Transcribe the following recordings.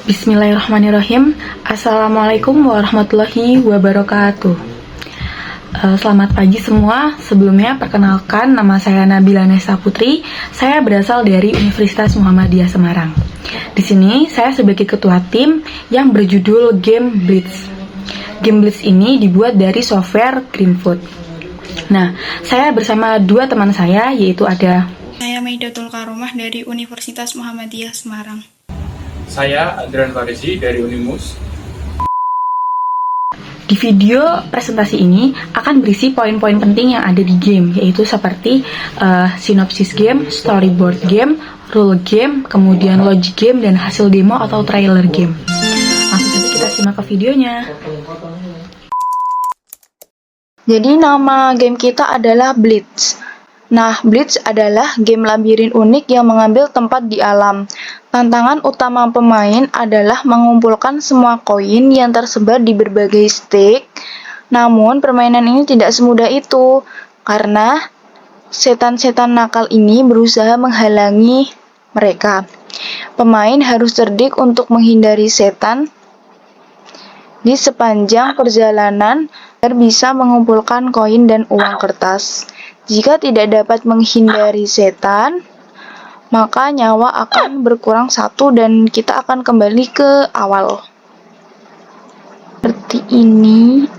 Bismillahirrahmanirrahim. Assalamualaikum warahmatullahi wabarakatuh. Selamat pagi semua. Sebelumnya perkenalkan, nama saya Nabila Nesa Putri. Saya berasal dari Universitas Muhammadiyah Semarang. Di sini saya sebagai ketua tim yang berjudul Game Blitz. Game Blitz ini dibuat dari software Greenfoot. Nah, saya bersama dua teman saya, yaitu ada Saya Maidatul Karomah dari Universitas Muhammadiyah Semarang. Saya Adrian Farisi dari Unimus. Di video presentasi ini akan berisi poin-poin penting yang ada di game, yaitu seperti sinopsis game, storyboard game, rule game, kemudian logic game, dan hasil demo atau trailer game. Langsung saja kita simak ke videonya. Jadi nama game kita adalah Blitz. Nah, Blitz adalah game labirin unik yang mengambil tempat di alam. Tantangan utama pemain adalah mengumpulkan semua koin yang tersebar di berbagai stake. Namun, permainan ini tidak semudah itu, karena setan-setan nakal ini berusaha menghalangi mereka. Pemain harus cerdik untuk menghindari setan di sepanjang perjalanan agar bisa mengumpulkan koin dan uang kertas. Jika tidak dapat menghindari setan, maka nyawa akan berkurang 1 dan kita akan kembali ke awal. Seperti ini.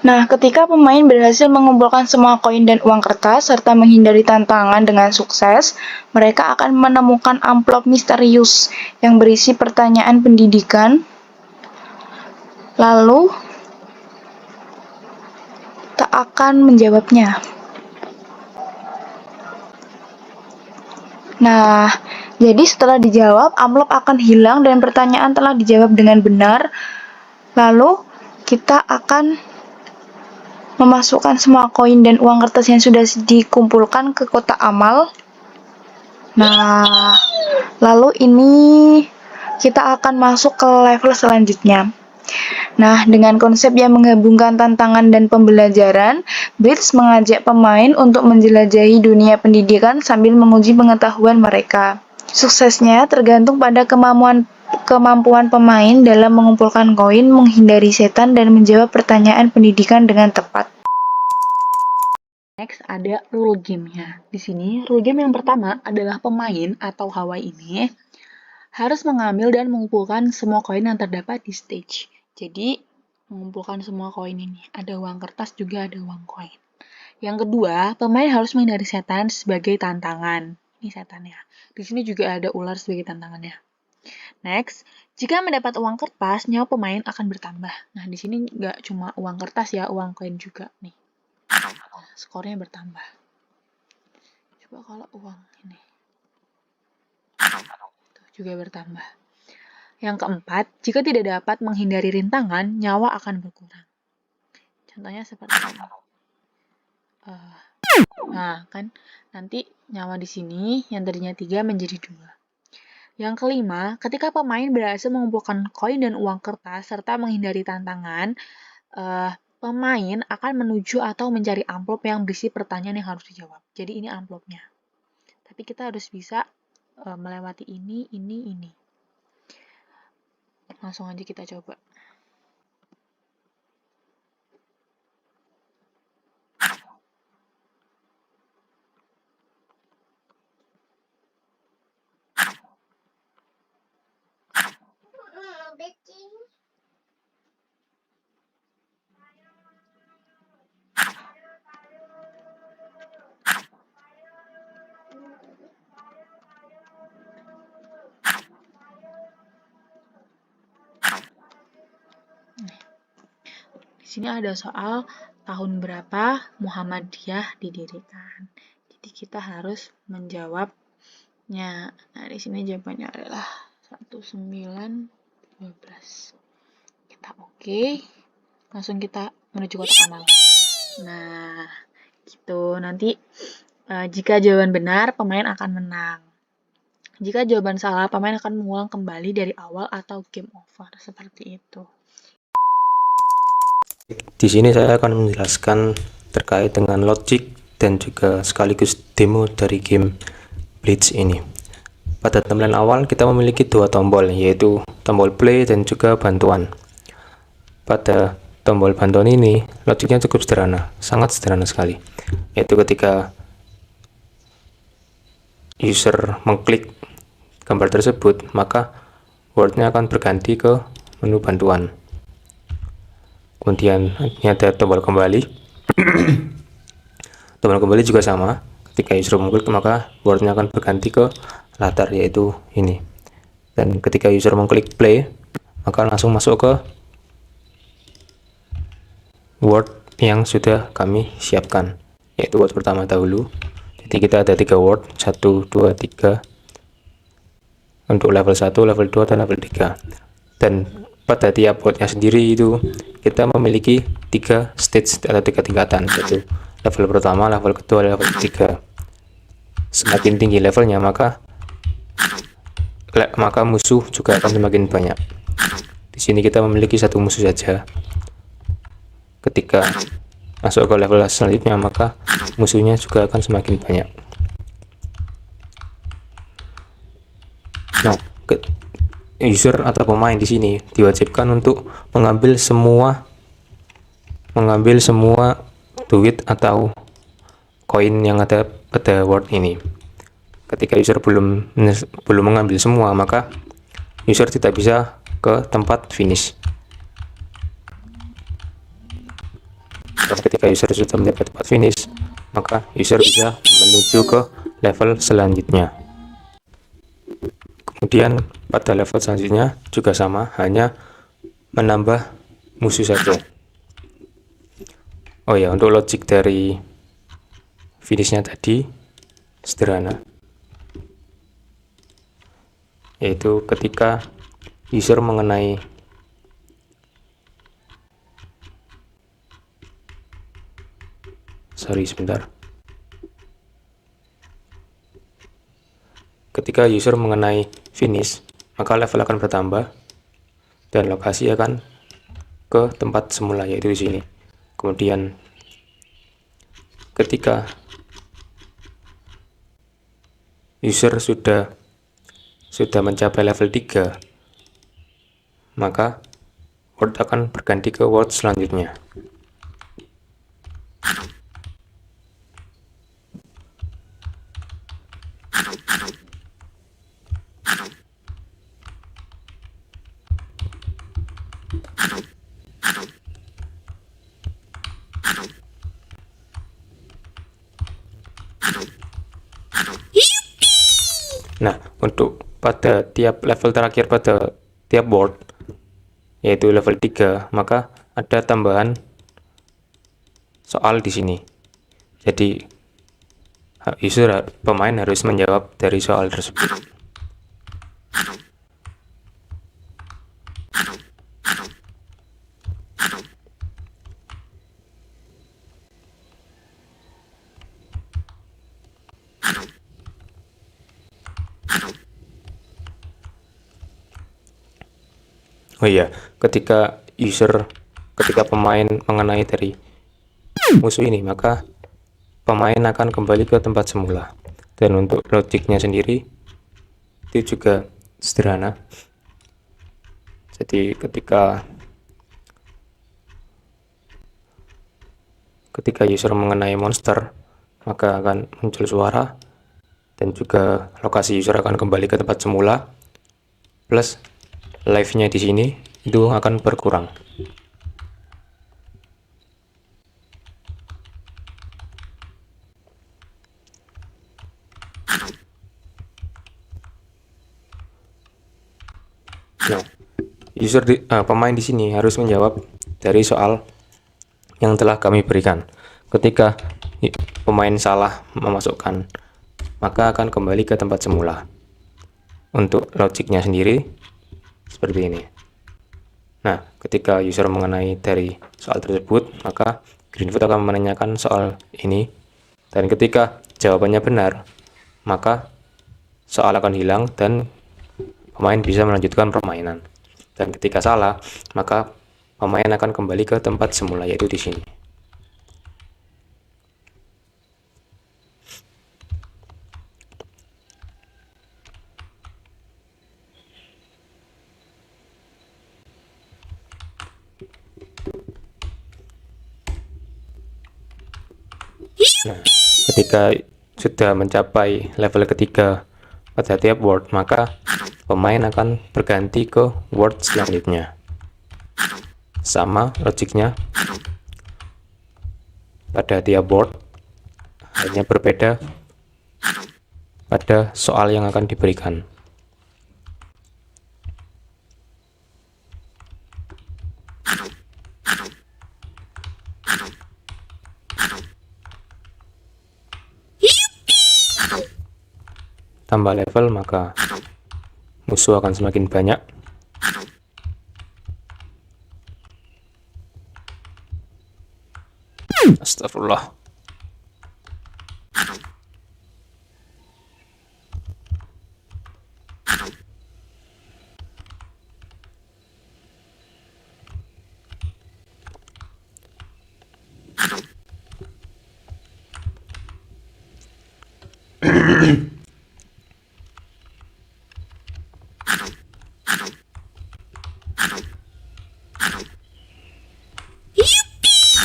Nah, ketika pemain berhasil mengumpulkan semua koin dan uang kertas serta menghindari tantangan dengan sukses, mereka akan menemukan amplop misterius yang berisi pertanyaan pendidikan. Lalu, kita akan menjawabnya. Nah, jadi setelah dijawab, amplop akan hilang dan pertanyaan telah dijawab dengan benar. Lalu, kita akan memasukkan semua koin dan uang kertas yang sudah dikumpulkan ke kotak amal. Nah, lalu ini kita akan masuk ke level selanjutnya. Nah, dengan konsep yang menggabungkan tantangan dan pembelajaran, Blitz mengajak pemain untuk menjelajahi dunia pendidikan sambil menguji pengetahuan mereka. Suksesnya tergantung pada kemampuan pemain dalam mengumpulkan koin, menghindari setan, dan menjawab pertanyaan pendidikan dengan tepat. Next ada rule game-nya. Di sini rule game yang pertama adalah pemain atau Hawaii ini harus mengambil dan mengumpulkan semua koin yang terdapat di stage. Jadi mengumpulkan semua koin ini. Ada uang kertas juga ada uang koin. Yang kedua, pemain harus menghindari setan sebagai tantangan. Ini setannya. Di sini juga ada ular sebagai tantangannya. Next, jika mendapat uang kertas, nyawa pemain akan bertambah. Nah, di sini nggak cuma uang kertas ya, uang koin juga nih. Skornya bertambah. Coba kalau uang ini. Tuh, juga bertambah. Yang keempat, jika tidak dapat menghindari rintangan, nyawa akan berkurang. Contohnya seperti ini. Nah, kan nanti nyawa di sini yang tadinya 3 menjadi 2. Yang kelima, ketika pemain berhasil mengumpulkan koin dan uang kertas serta menghindari tantangan, pemain akan menuju atau mencari amplop yang berisi pertanyaan yang harus dijawab. Jadi ini amplopnya. Tapi kita harus bisa melewati ini. Langsung aja kita coba. Di sini ada soal tahun berapa Muhammadiyah didirikan. Jadi kita harus menjawabnya. Nah, di sini jawabannya adalah 1912. Kita oke. Langsung kita menuju kotak amal. Nah, Gitu. Nanti jika jawaban benar, pemain akan menang. Jika jawaban salah, pemain akan mengulang kembali dari awal atau game over. Seperti itu. Di sini saya akan menjelaskan terkait dengan logik dan juga sekaligus demo dari game Blitz ini. Pada tampilan awal kita memiliki dua tombol, yaitu tombol play dan juga bantuan. Pada tombol bantuan ini logiknya cukup sederhana, sangat sederhana sekali, yaitu ketika user mengklik gambar tersebut, maka wordnya akan berganti ke menu bantuan. Kemudian ini ada tombol kembali. Tombol kembali juga sama, ketika user mengklik maka wordnya akan berganti ke latar, yaitu ini. Dan ketika user mengklik play, maka langsung masuk ke word yang sudah kami siapkan, yaitu word pertama dahulu. Jadi kita ada 3 word, 1, 2, 3 untuk level 1, level 2, dan level 3. Dan pada tiap wordnya sendiri itu kita memiliki 3 stage atau 3 tingkatan, yaitu level pertama, level kedua, level ketiga. Semakin tinggi levelnya maka musuh juga akan semakin banyak. Di sini kita memiliki 1 musuh saja. Ketika masuk ke level selanjutnya maka musuhnya juga akan semakin banyak. Nah, user atau pemain di sini diwajibkan untuk mengambil semua duit atau koin yang ada pada word ini. Ketika user belum mengambil semua, maka user tidak bisa ke tempat finish. Dan ketika user sudah mendapat tempat finish, maka user bisa menuju ke level selanjutnya. Kemudian pada level selanjutnya juga sama, hanya menambah musuh saja. Oh ya, untuk logik dari finishnya tadi sederhana, yaitu ketika user mengenai ketika user mengenai finish, maka level akan bertambah dan lokasi akan ke tempat semula, yaitu di sini. Kemudian ketika user sudah mencapai level 3, maka word akan berganti ke word selanjutnya. Nah, untuk pada tiap level terakhir pada tiap board, yaitu level 3, maka ada tambahan soal di sini. Jadi pemain harus menjawab dari soal tersebut. Oh iya, ketika pemain mengenai dari musuh ini, maka pemain akan kembali ke tempat semula. Dan untuk logiknya sendiri itu juga sederhana. Jadi ketika user mengenai monster, maka akan muncul suara dan juga lokasi user akan kembali ke tempat semula, plus life-nya di sini itu akan berkurang. Nah, pemain di sini harus menjawab dari soal yang telah kami berikan. Ketika pemain salah memasukkan, maka akan kembali ke tempat semula. Untuk logiknya sendiri seperti ini. Nah, ketika user mengenai dari soal tersebut, maka Greenfoot akan menanyakan soal ini, dan ketika jawabannya benar, maka soal akan hilang dan pemain bisa melanjutkan permainan. Dan ketika salah, maka pemain akan kembali ke tempat semula, yaitu di sini. Nah, ketika sudah mencapai level ketiga pada tiap word, maka pemain akan berganti ke word selanjutnya. Sama logiknya pada tiap word, hanya berbeda pada soal yang akan diberikan. Tambah level, maka musuh akan semakin banyak. Astagfirullah.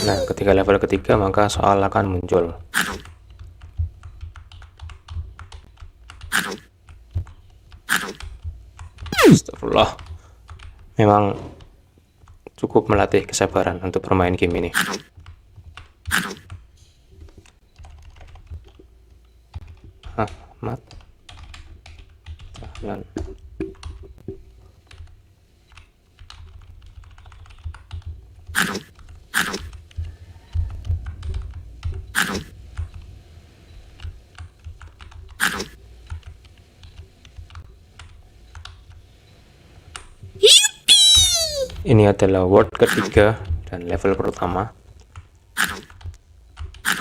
Nah, ketika level ketiga, maka soal akan muncul. Astagfirullah. Memang cukup melatih kesabaran untuk bermain game ini. Ahmad Dahlan. Ini adalah word ketiga dan level pertama.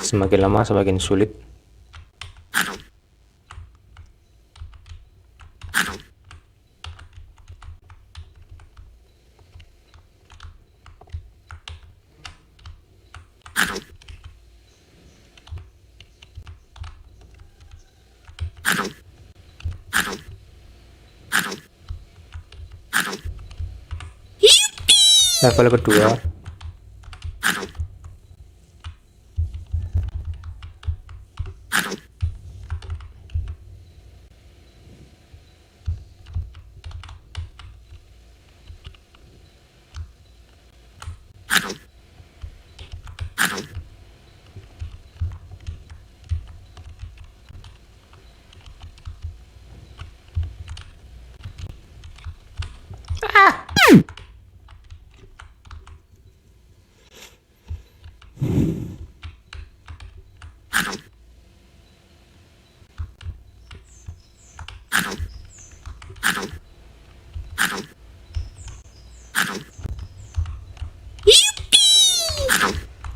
Semakin lama semakin sulit. Level kedua,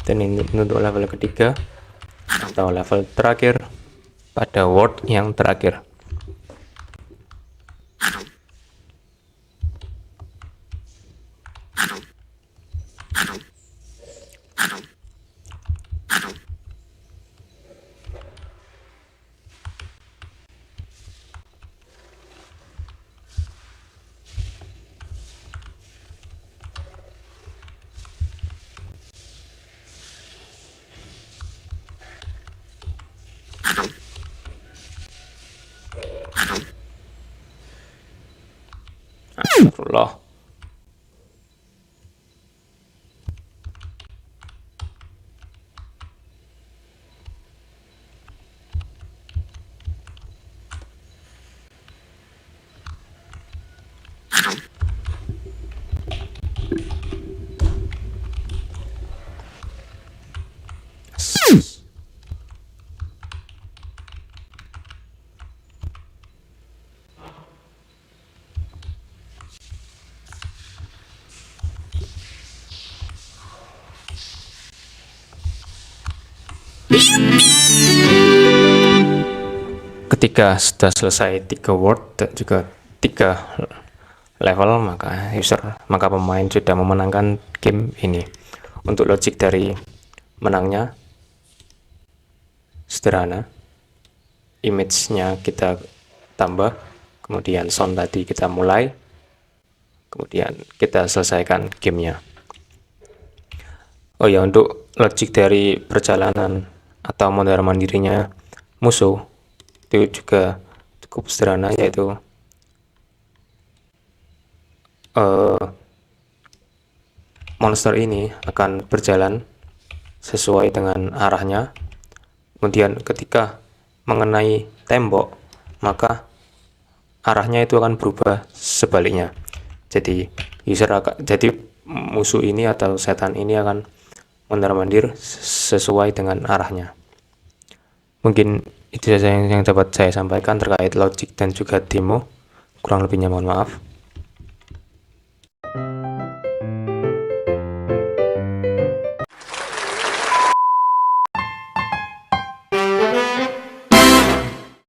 dan ini untuk level ketiga atau level terakhir pada word yang terakhir. Astagfirullah. Ketika sudah selesai 3 world dan juga 3 level, maka pemain sudah memenangkan game ini. Untuk logik dari menangnya sederhana, image-nya kita tambah, kemudian sound tadi kita mulai, kemudian kita selesaikan gamenya. Oh ya, untuk logik dari perjalanan atau mondar mandirinya musuh itu juga cukup sederhana, yaitu monster ini akan berjalan sesuai dengan arahnya, kemudian ketika mengenai tembok maka arahnya itu akan berubah sebaliknya. Jadi musuh ini atau setan ini akan mondar-mandir sesuai dengan arahnya. Mungkin itu saja yang dapat saya sampaikan terkait logik dan juga demo. Kurang lebihnya mohon maaf.